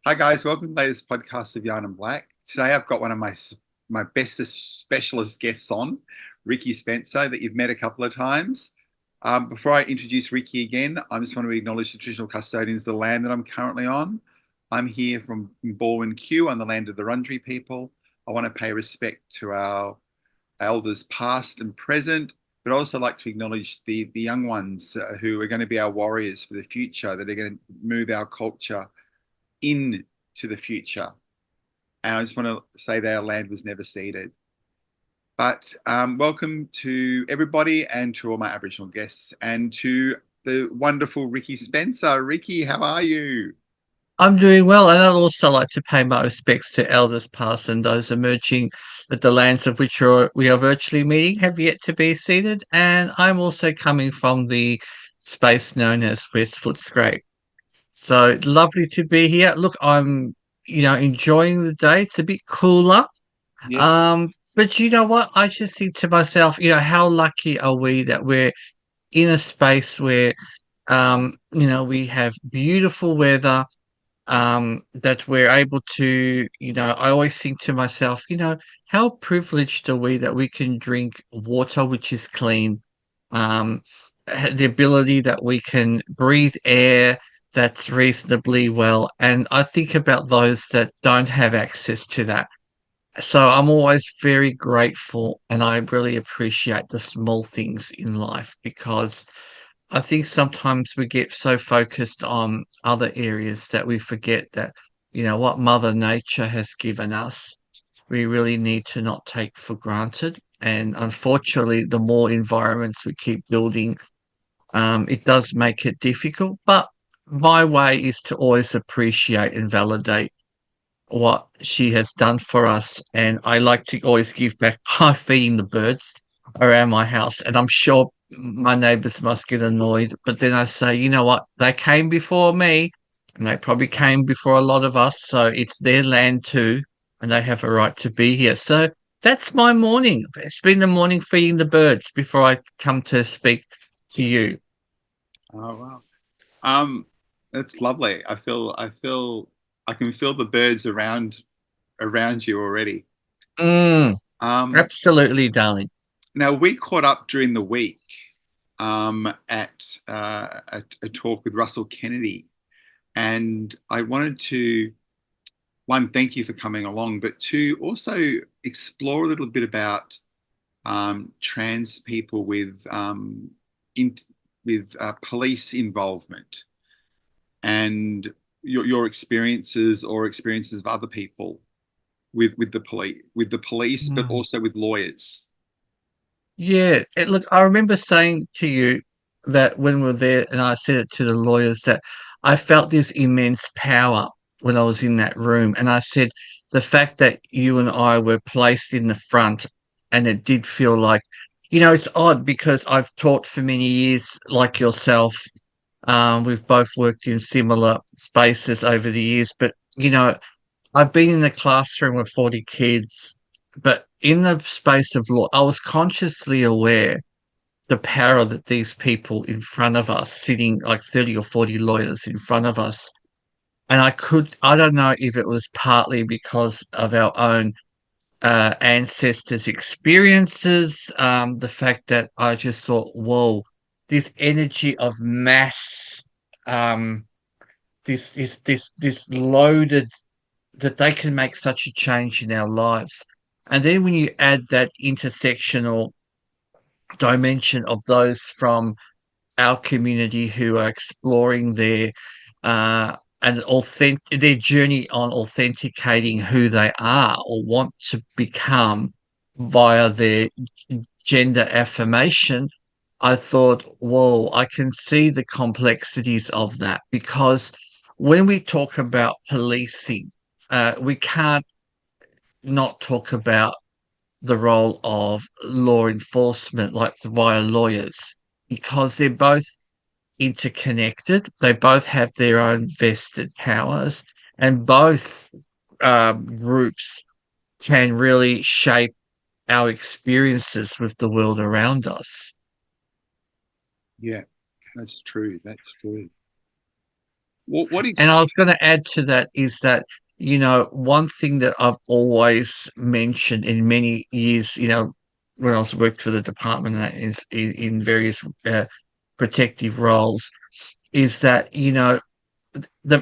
Hi guys, welcome to the latest podcast of YarninBlak. Today I've got one of my bestest specialist guests on, Ricki Spencer, that you've met a couple of times. Before I introduce Ricki again, I just want to acknowledge the traditional custodians of the land that I'm currently on. I'm here from Balwyn Q on the land of the Wurundjeri people. I want to pay respect to our elders past and present, but also like to acknowledge the young ones who are going to be our warriors for the future, that are going to move our culture into the future. And I just want to say that our land was never ceded. But welcome to everybody and to all my Aboriginal guests and to the wonderful Ricki Spencer. Ricki, how are you? I'm doing well, and I'd also like to pay my respects to elders past and those emerging that the lands of which we are virtually meeting have yet to be ceded. And I'm also coming from the space known as West Footscray. So lovely to be here. Look, I'm, enjoying the day. It's a bit cooler. Yes. But you know what? I just think to myself, how lucky are we that we're in a space where, we have beautiful weather, that we're able to, I always think to myself, how privileged are we that we can drink water which is clean, um, the ability that we can breathe air that's reasonably well. And I think about those that don't have access to that. So I'm always very grateful and I really appreciate the small things in life because I think sometimes we get so focused on other areas that we forget that, what Mother Nature has given us, we really need to not take for granted. And unfortunately, the more environments we keep building, it does make it difficult. But my way is to always appreciate and validate what she has done for us. And I like to always give back by feeding the birds around my house. And I'm sure my neighbors must get annoyed. But then I say, you know what? They came before me and they probably came before a lot of us. So it's their land too. And they have a right to be here. So that's my morning. Spend the morning feeding the birds before I come to speak to you. Oh wow. Um, that's lovely. I can feel the birds around you already. Mm, Um, absolutely, darling. Now we caught up during the week at a talk with Russell Kennedy, and I wanted to one, thank you for coming along, but two, also explore a little bit about trans people in, with police involvement and your experiences or experiences of other people with the police, but Mm. also with lawyers. Yeah, look, I remember saying to you that when we were there, and I said it to the lawyers, that I felt this immense power when I was in that room. And I said the fact that you and I were placed in the front, and it did feel like, it's odd because I've taught for many years, like yourself. We've both worked in similar spaces over the years, but I've been in a classroom with 40 kids, but in the space of law, I was consciously aware the power that these people in front of us, sitting like 30 or 40 lawyers in front of us. And I don't know if it was partly because of our own ancestors' experiences, the fact that I just thought, whoa, this energy of mass, um, this loaded that they can make such a change in our lives. And then when you add that intersectional dimension of those from our community who are exploring their journey on authenticating who they are or want to become via their gender affirmation, I thought, whoa, I can see the complexities of that because when we talk about policing, we can't not talk about the role of law enforcement, like via lawyers, because they're both interconnected. They both have their own vested powers, and both groups can really shape our experiences with the world around us. Yeah, that's true. That's true. What And I is was going to add to that is that, one thing that I've always mentioned in many years, when I was worked for the department is in various protective roles, is that, it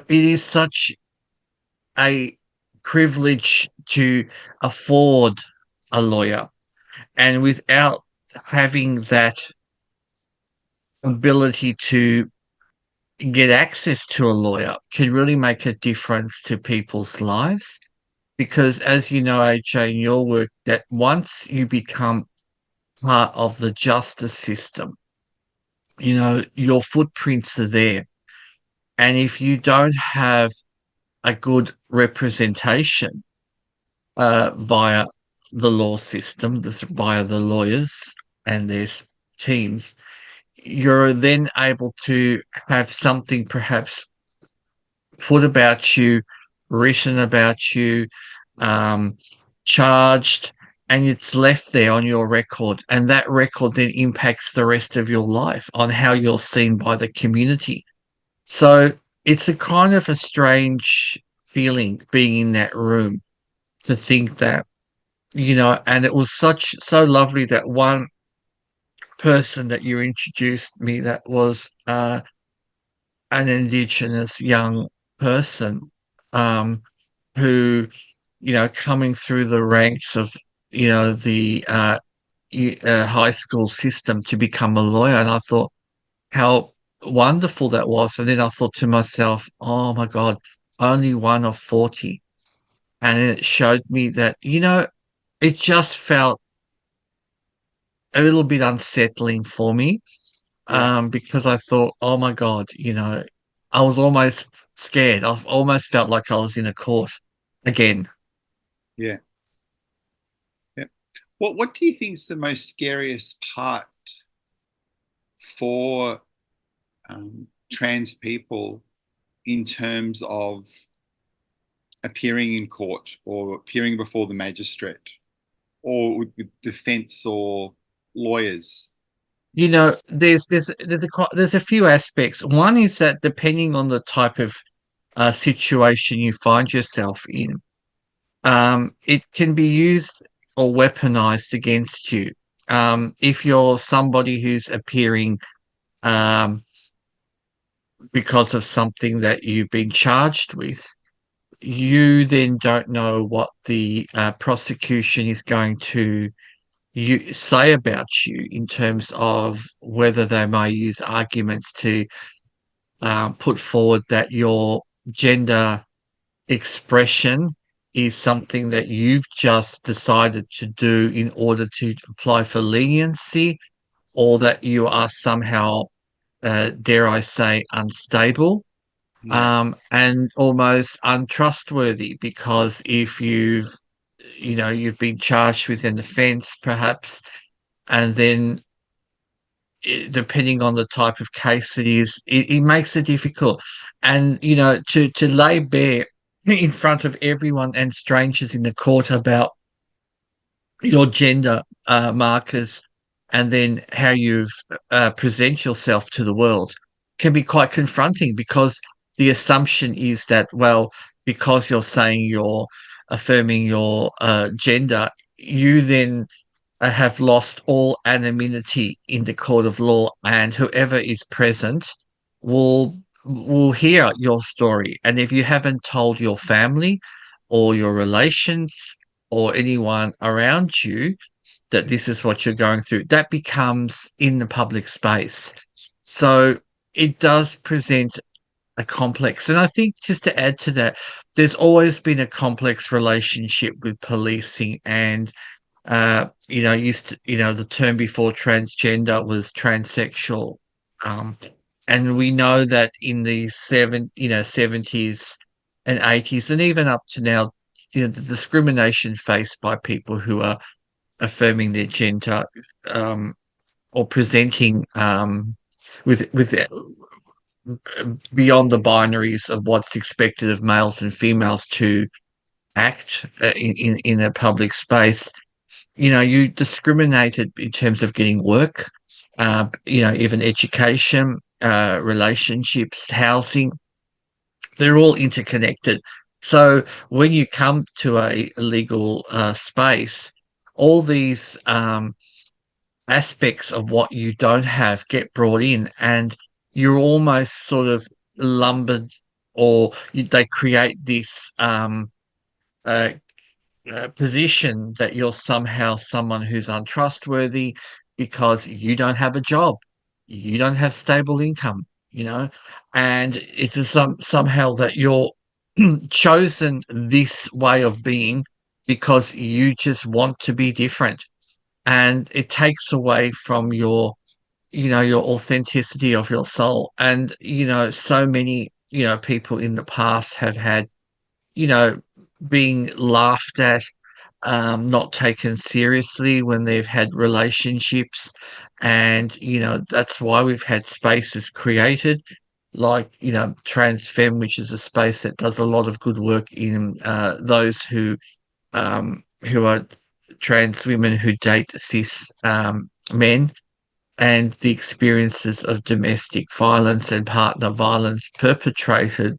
is such a privilege to afford a lawyer. And without having that ability to get access to a lawyer can really make a difference to people's lives. Because as you know, AJ, in your work, that once you become part of the justice system, your footprints are there. And if you don't have a good representation via the law system, via the lawyers and their teams, you're then able to have something perhaps put about you, written about you, um, charged, and it's left there on your record. And that record then impacts the rest of your life on how you're seen by the community. So it's a kind of a strange feeling being in that room to think that, and it was so lovely that one person that you introduced me that was an Indigenous young person, um, who, coming through the ranks of, the high school system to become a lawyer. And I thought how wonderful that was. And then I thought to myself, oh my God, only one of 40. And it showed me that, it just felt a little bit unsettling for me, yeah, because I thought, oh my God, I was almost scared. I almost felt like I was in a court again. yeah, yeah. What do you think is the most scariest part for trans people in terms of appearing in court or appearing before the magistrate or with defense or lawyers? There's a few aspects. One is that depending on the type of situation you find yourself in, it can be used or weaponized against you. If you're somebody who's appearing um, because of something that you've been charged with, you then don't know what the prosecution is going to say about you in terms of whether they may use arguments to put forward that your gender expression is something that you've just decided to do in order to apply for leniency, or that you are somehow, dare I say, unstable, Yeah, and almost untrustworthy. Because if you've been charged with an offence, perhaps, and then depending on the type of case it is, it makes it difficult. And, to lay bare in front of everyone and strangers in the court about your gender markers, and then how you've present yourself to the world, can be quite confronting, because the assumption is that, well, because you're saying you're affirming your gender, you then have lost all anonymity in the court of law, and whoever is present will hear your story. And if you haven't told your family or your relations or anyone around you that this is what you're going through, that becomes in the public space. So it does present a complex. And I think, just to add to that, there's always been a complex relationship with policing. And the term before transgender was transsexual. Um, and we know that in the 70s and 80s, and even up to now, the discrimination faced by people who are affirming their gender, or presenting, with beyond the binaries of what's expected of males and females to act in a public space. You discriminated in terms of getting work, even education, relationships, housing. they're all interconnected. So when you come to a legal space, all these aspects of what you don't have get brought in, and you're almost sort of lumbered, or they create this uh, position that you're somehow someone who's untrustworthy because you don't have a job, you don't have stable income, and it's somehow that you're chosen this way of being because you just want to be different, and it takes away from your authenticity of your soul. And so many people in the past have had you know, being laughed at, not taken seriously when they've had relationships. And, that's why we've had spaces created like, Transfem, which is a space that does a lot of good work in those who are trans women who date cis men, and the experiences of domestic violence and partner violence perpetrated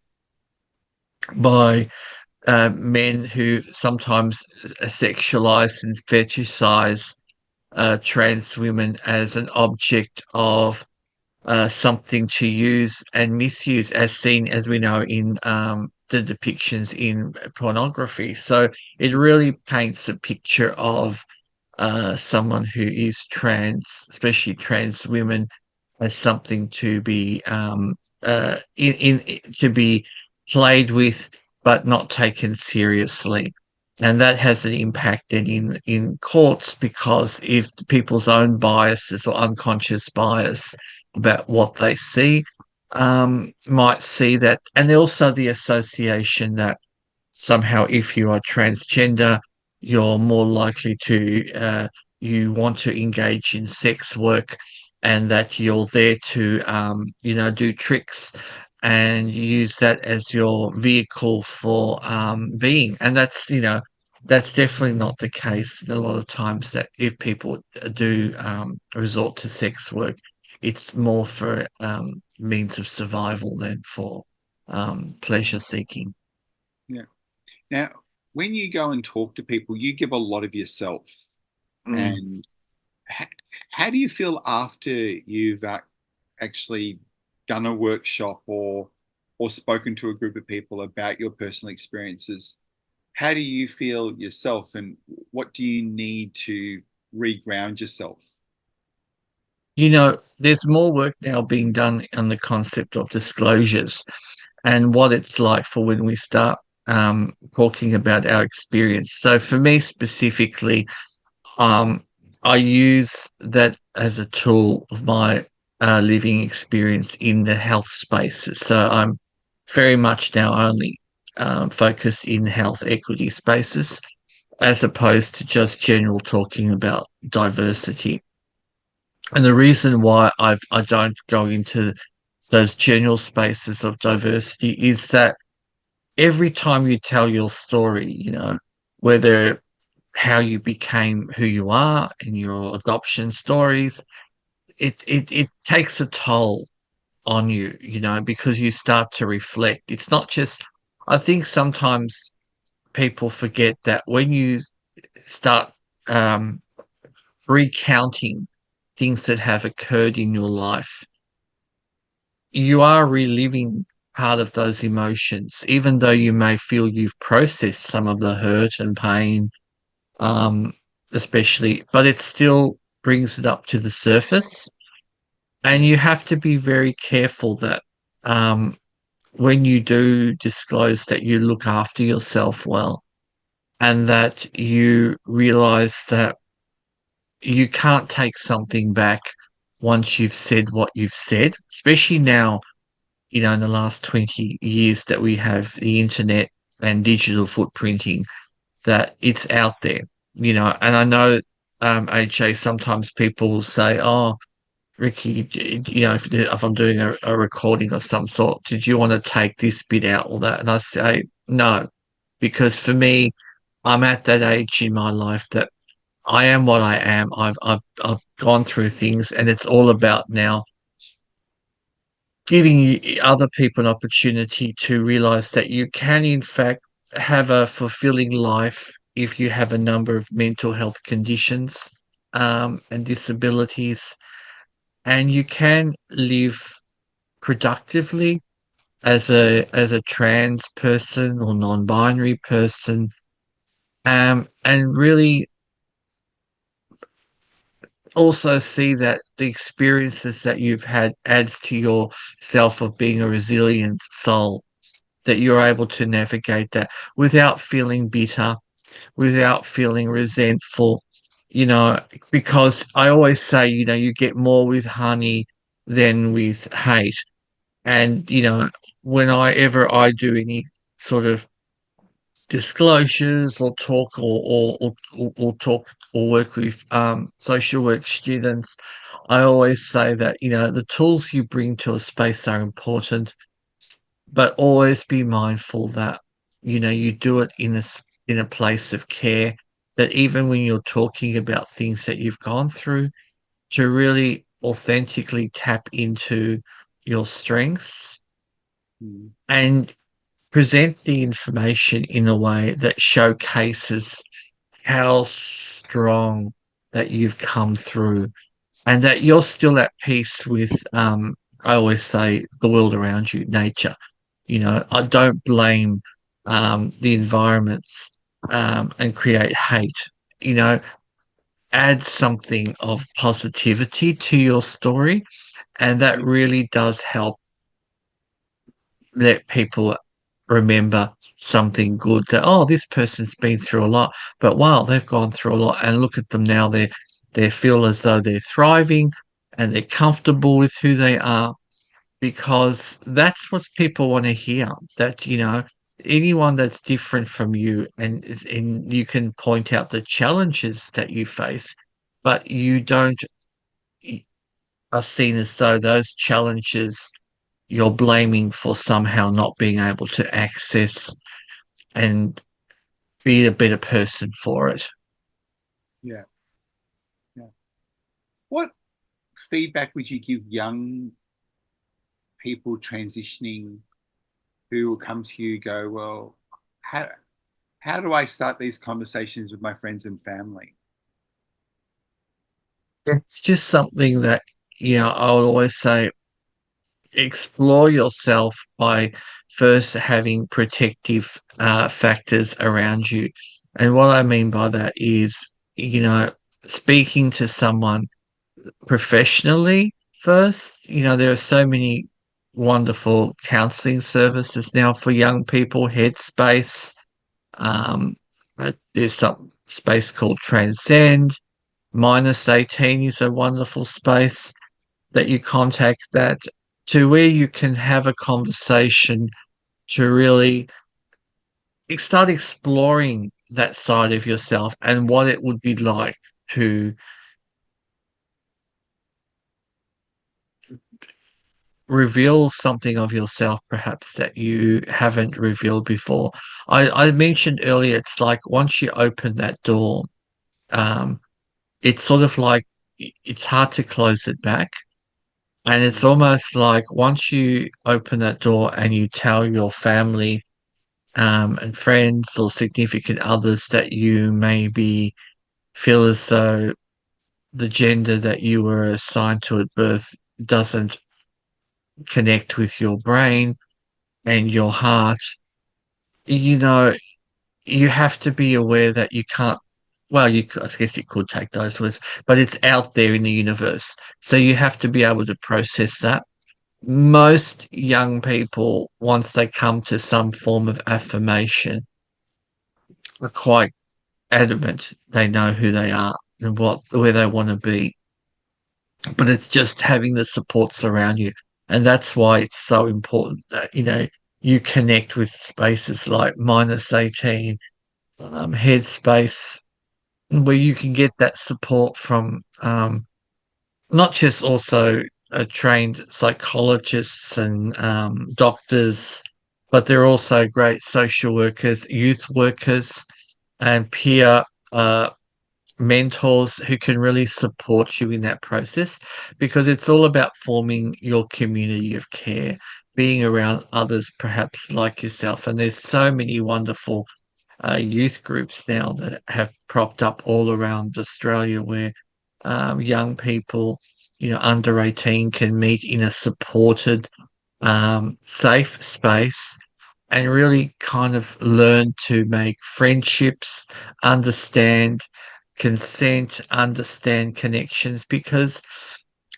by men who sometimes sexualize and fetishize trans women as an object of something to use and misuse, as seen, as we know, in the depictions in pornography. So it really paints a picture of someone who is trans, especially trans women, as something to be to be played with, but not taken seriously. And that has an impact then in courts, because if people's own biases or unconscious bias about what they see might see that, and also the association that somehow if you are transgender, you're more likely to you want to engage in sex work, and that you're there to do tricks and use that as your vehicle for being. And that's definitely not the case a lot of times, that if people do resort to sex work, it's more for means of survival than for pleasure seeking. Yeah. Now, when you go and talk to people, you give a lot of yourself. Mm. And how, how do you feel after you've actually done a workshop or spoken to a group of people about your personal experiences? How do you feel yourself, and what do you need to reground yourself? There's more work now being done on the concept of disclosures and what it's like for when we start talking about our experience. So for me specifically, um, I use that as a tool of my living experience in the health spaces. So I'm very much now only focused in health equity spaces, as opposed to just general talking about diversity. And the reason why I don't go into those general spaces of diversity is that every time you tell your story, whether how you became who you are in your adoption stories, it takes a toll on you, because you start to reflect. It's not just, I think sometimes people forget that when you start um, recounting things that have occurred in your life, you are reliving part of those emotions, even though you may feel you've processed some of the hurt and pain, um, especially, but it still brings it up to the surface. And you have to be very careful that when you do disclose, that you look after yourself well, and that you realize that you can't take something back once you've said what you've said, especially now, in the last 20 years that we have the internet and digital footprinting, that it's out there, and I know, AJ, sometimes people will say, oh, Ricki, if I'm doing a recording of some sort, did you want to take this bit out or that? And I say, no, because for me, I'm at that age in my life that I am what I am. I've gone through things, and it's all about now, giving other people an opportunity to realize that you can, in fact, have a fulfilling life if you have a number of mental health conditions and disabilities, and you can live productively as a trans person or non-binary person, and really also see that the experiences that you've had adds to your self of being a resilient soul, that you're able to navigate that without feeling bitter, without feeling resentful, you know, because I always say, you know, you get more with honey than with hate. And, you know, whenever I do any sort of disclosures or talk or talk or work with social work students, I always say that, you know, the tools you bring to a space are important, but always be mindful that, you know, you do it in a place of care, that even when you're talking about things that you've gone through, to really authentically tap into your strengths Mm. and present the information in a way that showcases how strong that you've come through, and that you're still at peace with, I always say, the world around you, nature. You know, I don't blame the environments and create hate. You know, add something of positivity to your story, and that Yeah. really does help let people remember something good, that, oh, this person's been through a lot, but wow, they've gone through a lot, and look at them now. They feel as though they're thriving and they're comfortable with who they are, because that's what people want to hear. That, you know, anyone that's different from you, and you can point out the challenges that you face, but you don't are seen as though those challenges you're blaming for somehow not being able to access and be a better person for it. Yeah. Yeah. What feedback would you give young people transitioning who will come to you go, well, how how do I start these conversations with my friends and family? It's just something that, you know, I would always say, explore yourself by first having protective factors around you. And what I mean by that is, you know, speaking to someone professionally first. You know, there are so many wonderful counseling services now for young people, Headspace. Um, there's some space called Transcend. Minus 18 is a wonderful space that you contact, that to where you can have a conversation to really start exploring that side of yourself and what it would be like to reveal something of yourself perhaps that you haven't revealed before. I mentioned earlier, it's like once you open that door, um, it's sort of like it's hard to close it back. And it's Mm. almost like once you open that door and you tell your family and friends or significant others that you maybe feel as though the gender that you were assigned to at birth doesn't connect with your brain and your heart, you know, you have to be aware that you can't. Well, I guess you could take those words, but it's out there in the universe. So you have to be able to process that. Most young people, once they come to some form of affirmation, are quite adamant they know who they are and where they want to be. But it's just having the supports around you. And that's why it's so important that, you know, you connect with spaces like minus 18, Headspace, where you can get that support from not just also trained psychologists and doctors, but they're also great social workers, youth workers, and peer mentors who can really support you in that process, because it's all about forming your community of care, being around others perhaps like yourself. And there's so many wonderful youth groups now that have propped up all around Australia where young people, under 18 can meet in a supported, safe space and really kind of learn to make friendships, understand consent, understand connections, because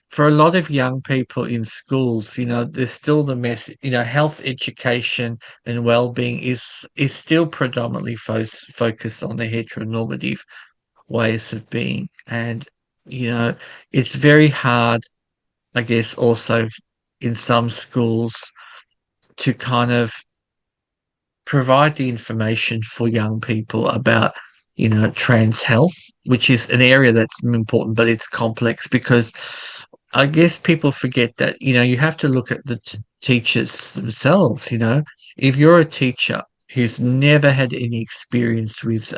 for a lot of young people in schools, there's still the mess, health education and well-being is still predominantly focused on the heteronormative ways of being. And, it's very hard, I guess, also in some schools to kind of provide the information for young people about, trans health, which is an area that's important, but it's complex because I guess people forget that, you have to look at the teachers themselves. If you're a teacher who's never had any experience with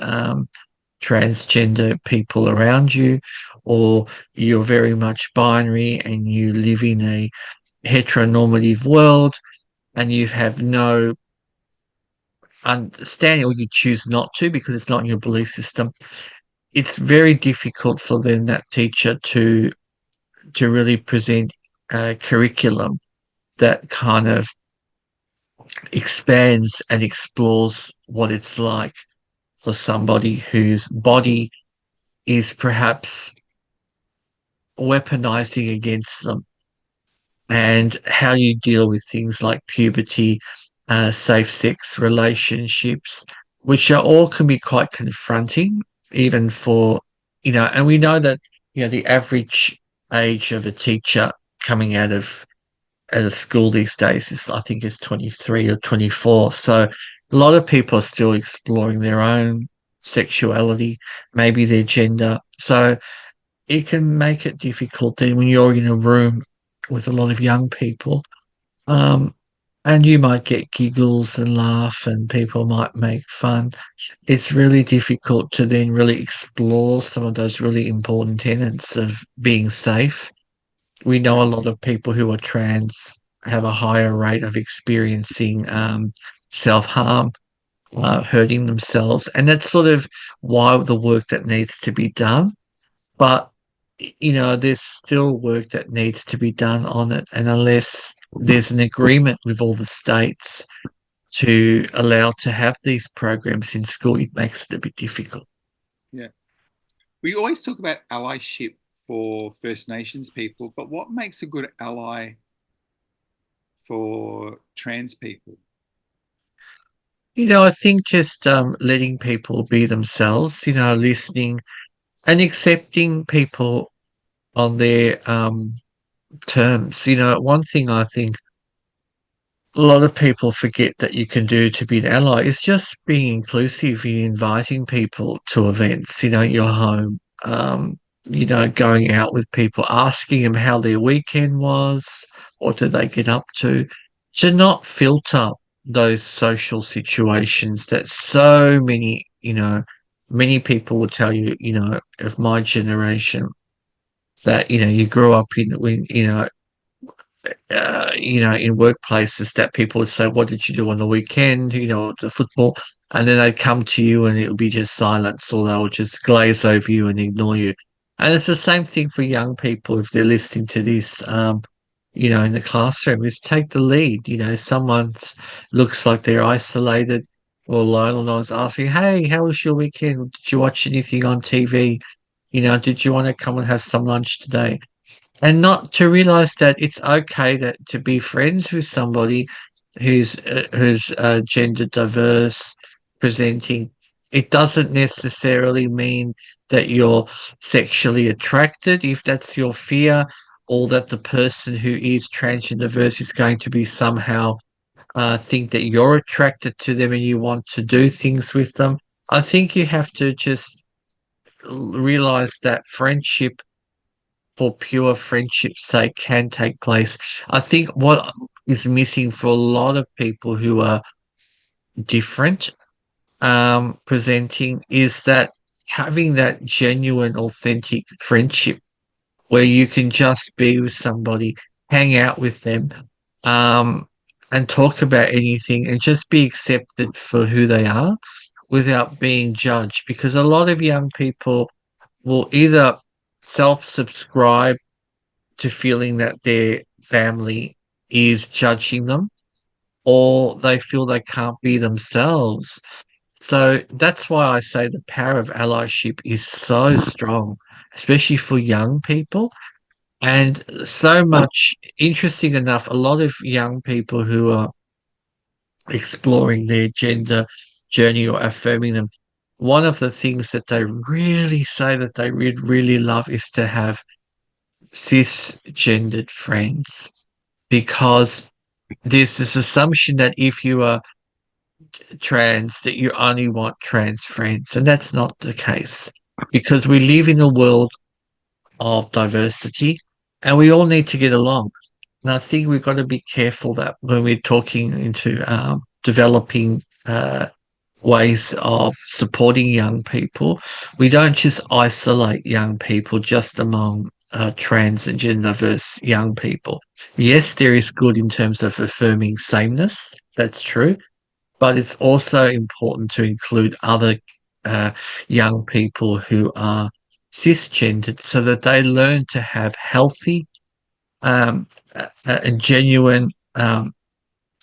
transgender people around you, or you're very much binary and you live in a heteronormative world and you have no understanding, or you choose not to because it's not in your belief system, it's very difficult for then that teacher to really present a curriculum that kind of expands and explores what it's like for somebody whose body is perhaps weaponizing against them, and how you deal with things like puberty, safe sex relationships, which are all can be quite confronting, even for, and we know that, the average age of a teacher coming out of school these days is, I think, is 23 or 24. So a lot of people are still exploring their own sexuality, maybe their gender. So it can make it difficult then when you're in a room with a lot of young people. Um, and you might get giggles and laugh and people might make fun. It's really difficult to then really explore some of those really important tenets of being safe. We know a lot of people who are trans have a higher rate of experiencing self-harm, hurting themselves. And that's sort of why the work that needs to be done. But, there's still work that needs to be done on it. And unless there's an agreement with all the states to allow to have these programs in school, it makes it a bit difficult. Yeah. We always talk about allyship for First Nations people, but what makes a good ally for trans people? I think just letting people be themselves, listening and accepting people on their terms. One thing I think a lot of people forget that you can do to be an ally is just being inclusive in inviting people to events, your home, going out with people, asking them how their weekend was, what did they get up to not filter those social situations that so many, many people will tell you, of my generation, that, you grew up in when, in workplaces that people would say, "What did you do on the weekend?" The football, and then they'd come to you and it would be just silence, or they would just glaze over you and ignore you. And it's the same thing for young people if they're listening to this. In the classroom, is take the lead. Someone's looks like they're isolated or alone, or no one's asking, "Hey, how was your weekend? Did you watch anything on TV? Did you want to come and have some lunch today?" And not to realize that it's okay to be friends with somebody who's gender diverse, presenting. It doesn't necessarily mean that you're sexually attracted, if that's your fear, or that the person who is transgender diverse is going to be somehow think that you're attracted to them and you want to do things with them. I think you have to just realize that friendship for pure friendship's sake can take place. I think what is missing for a lot of people who are different, presenting, is that having that genuine, authentic friendship where you can just be with somebody, hang out with them, um, and talk about anything and just be accepted for who they are without being judged. Because a lot of young people will either self-subscribe to feeling that their family is judging them, or they feel they can't be themselves. So that's why I say the power of allyship is so strong, especially for young people. And so much, interesting enough, a lot of young people who are exploring their gender journey or affirming them, one of the things that they really say that they really love is to have cisgendered friends, because there's this assumption that if you are trans, that you only want trans friends, and that's not the case, because we live in a world of diversity and we all need to get along. And I think we've got to be careful that when we're talking into developing ways of supporting young people, we don't just isolate young people just among trans and gender diverse young people. Yes, there is good in terms of affirming sameness. That's true. But it's also important to include other uh, young people who are cisgendered so that they learn to have healthy and genuine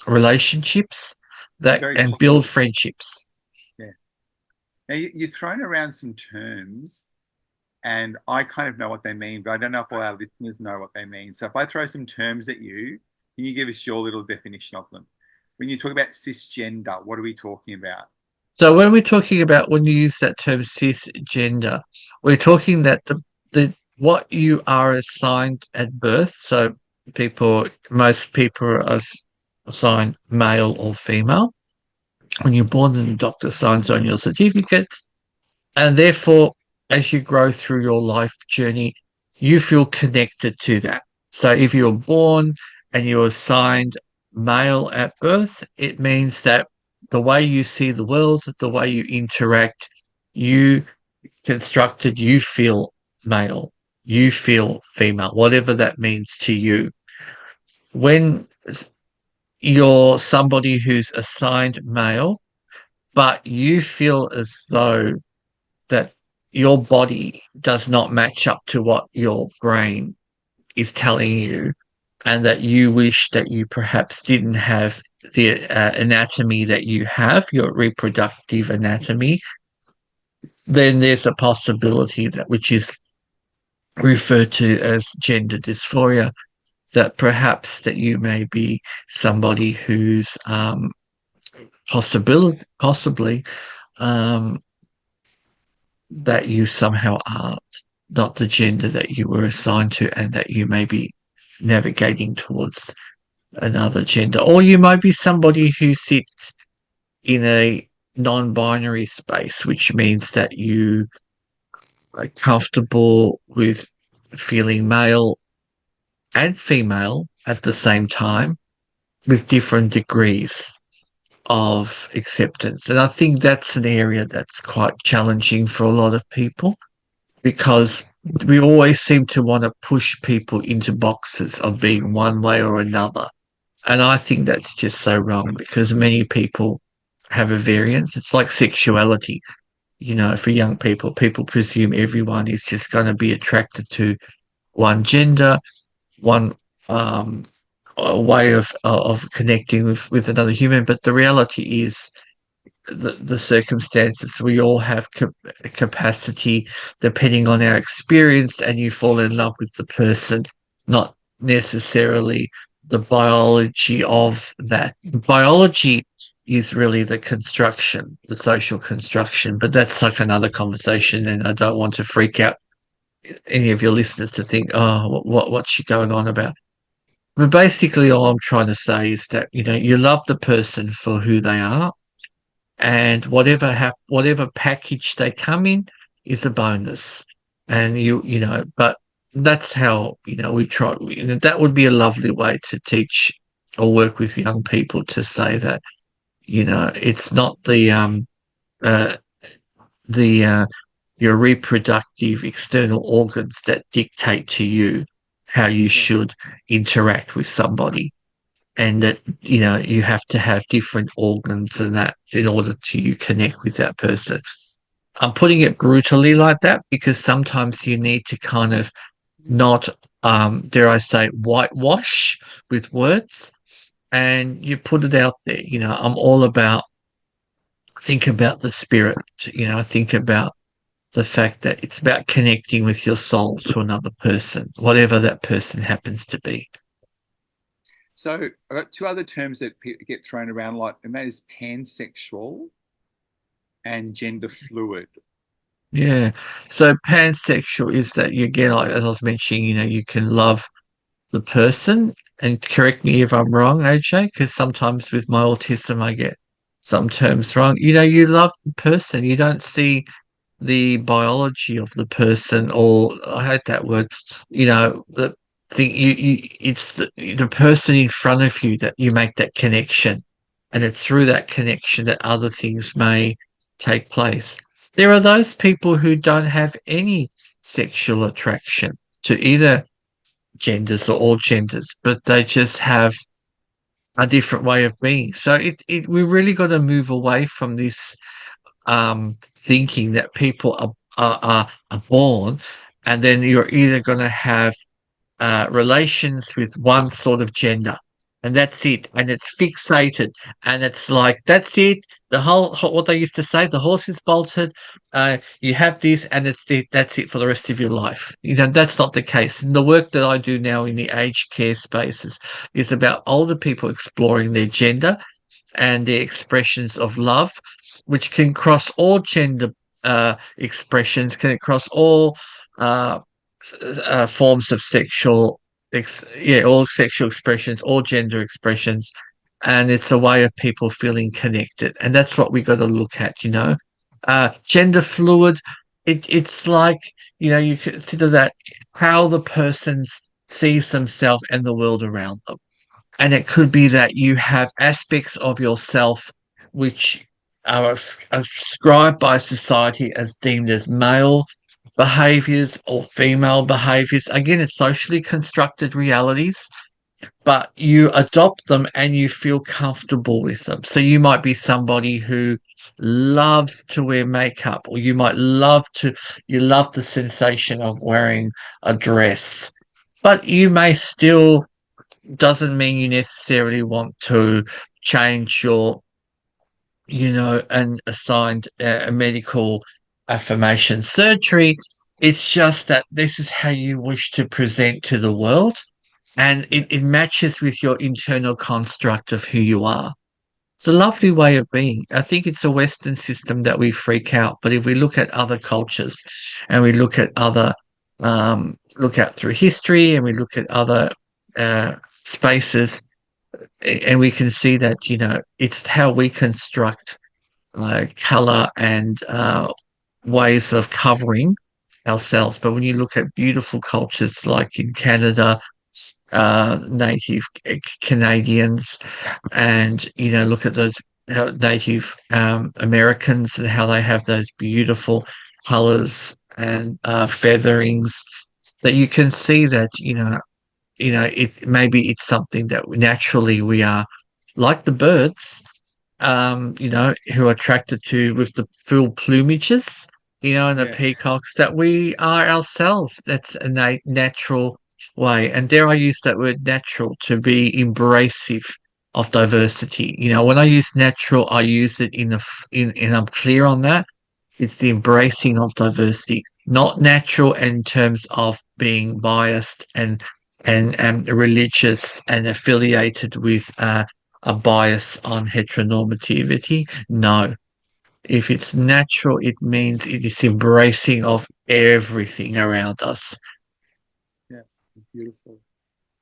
relationships that Very and true. build friendships. Yeah. Now you've thrown around some terms, and I kind of know what they mean, but I don't know if all our listeners know what they mean. So if I throw some terms at you, can you give us your little definition of them? When you talk about cisgender, what are we talking about? So when we're talking about when you use that term cisgender, we're talking that the what you are assigned at birth. So most people are assigned male or female. When you're born, and the doctor signs on your certificate, and therefore, as you grow through your life journey, you feel connected to that. So if you're born and you're assigned male at birth, it means that the way you see the world, the way you interact, you you feel male, you feel female, whatever that means to you. When you're somebody who's assigned male, but you feel as though that your body does not match up to what your brain is telling you, and that you wish that you perhaps didn't have the anatomy that you have, your reproductive anatomy, then there's a possibility that, which is referred to as gender dysphoria, that perhaps that you may be somebody who's possibly um, that you somehow aren't not the gender that you were assigned to, and that you may be navigating towards another gender. Or you might be somebody who sits in a non-binary space, which means that you are comfortable with feeling male and female at the same time with different degrees of acceptance. And I think that's an area that's quite challenging for a lot of people, because we always seem to want to push people into boxes of being one way or another. And I think that's just so wrong, because many people have a variance. It's like sexuality. For young people presume everyone is just going to be attracted to one gender, one um, way of connecting with another human. But the reality is, the circumstances, we all have capacity depending on our experience, and you fall in love with the person, not necessarily the biology of that. Biology is really the construction, the social construction, but that's like another conversation, and I don't want to freak out any of your listeners to think, oh, what's she going on about? But basically, all I'm trying to say is that, you love the person for who they are, and whatever package they come in is a bonus. And but that's how, we try. That would be a lovely way to teach or work with young people, to say that, it's not the your reproductive external organs that dictate to you how you Yeah. should interact with somebody. And that, you have to have different organs and that in order to you connect with that person. I'm putting it brutally like that because sometimes you need to kind of not, dare I say, whitewash with words, and you put it out there. I'm all about think about the spirit. Think about the fact that it's about connecting with your soul to another person, whatever that person happens to be. So I've got two other terms that get thrown around a lot, and that is pansexual and gender fluid. Yeah. So pansexual is that you get, like, as I was mentioning, you can love the person, and correct me if I'm wrong, AJ, because sometimes with my autism I get some terms wrong. You love the person. You don't see the biology of the person, or I hate that word, the thing it's the person in front of you that you make that connection, and it's through that connection that other things may take place. There are those people who don't have any sexual attraction to either genders or all genders, but they just have a different way of being. So we really got to move away from this thinking that people are born, and then you're either going to have relations with one sort of gender, and that's it, and it's fixated, and it's like that's it. The whole what they used to say, the horse is bolted. You have this, and that's it for the rest of your life. That's not the case. And the work that I do now in the aged care spaces is about older people exploring their gender and their expressions of love, which can cross all gender expressions, can cross all uh, forms of all sexual expressions, all gender expressions, and it's a way of people feeling connected, and that's what we got to look at. Gender fluid. It's like you consider that how the person sees themselves and the world around them. And it could be that you have aspects of yourself which are ascribed by society as deemed as male behaviors or female behaviors. Again, it's socially constructed realities, but you adopt them and you feel comfortable with them. So you might be somebody who loves to wear makeup, or you love the sensation of wearing a dress, but you may still doesn't mean you necessarily want to change your, and assigned a medical affirmation surgery. It's just that this is how you wish to present to the world, and it matches with your internal construct of who you are. It's a lovely way of being. I think it's a Western system that we freak out, but if we look at other cultures and we look at look out through history, and we look at other spaces, and we can see that it's how we construct color and ways of covering ourselves. But when you look at beautiful cultures like in Canada, native Canadians, and look at those native Americans and how they have those beautiful colors and featherings, that you can see that it maybe it's something that naturally we are like the birds, who are attracted to with the full plumages, and the Yeah. peacocks, that we are ourselves. That's a natural way. And dare I use that word natural to be embracive of diversity. When I use natural, I use it in I'm clear on that. It's the embracing of diversity, not natural in terms of being biased and religious and affiliated with a bias on heteronormativity. No, if it's natural, it means it is embracing of everything around us. Yeah. Beautiful.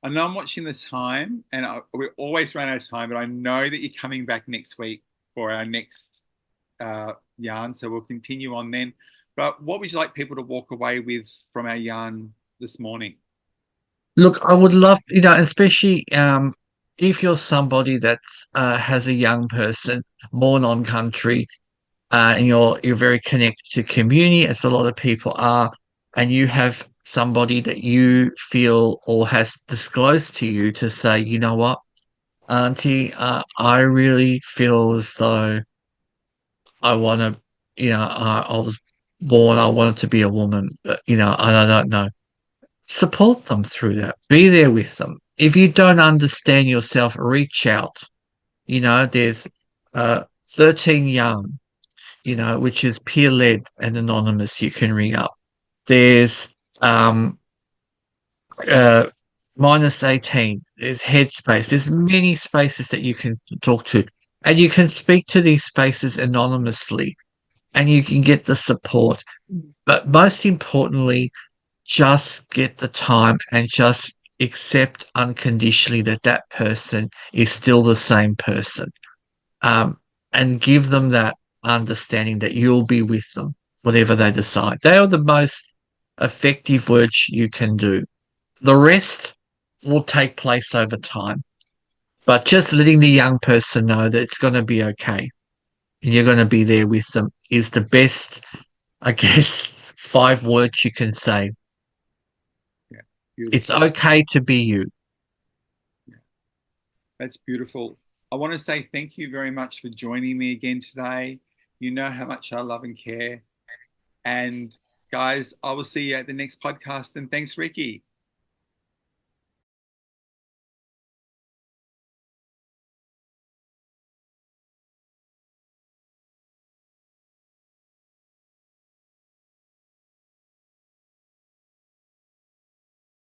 I know I'm watching the time, and we always run out of time, but I know that you're coming back next week for our next yarn, so we'll continue on then. But what would you like people to walk away with from our yarn this morning? Look, I would love, especially if you're somebody that's has a young person born on country, and you're very connected to community, as a lot of people are, and you have somebody that you feel or has disclosed to you to say, you know what, Auntie, I really feel as though I want to, I was born, I wanted to be a woman, but, and I don't know. Support them through that. Be there with them. If you don't understand yourself, reach out. There's 13 Young, which is peer led and anonymous. You can ring up. There's um, uh, -18. There's Headspace. There's many spaces that you can talk to, and you can speak to these spaces anonymously, and you can get the support. But most importantly, just get the time and just accept unconditionally that that person is still the same person, um, and give them that understanding that you'll be with them, whatever they decide. They are the most effective words you can do. The rest will take place over time. But just letting the young person know that it's going to be okay and you're going to be there with them is the best, I guess, 5 words you can say. Yeah, It's beautiful. okay to be you. Yeah, that's beautiful. I want to say thank you very much for joining me again today. You know how much I love and care. And guys, I will see you at the next podcast. And thanks, Ricki.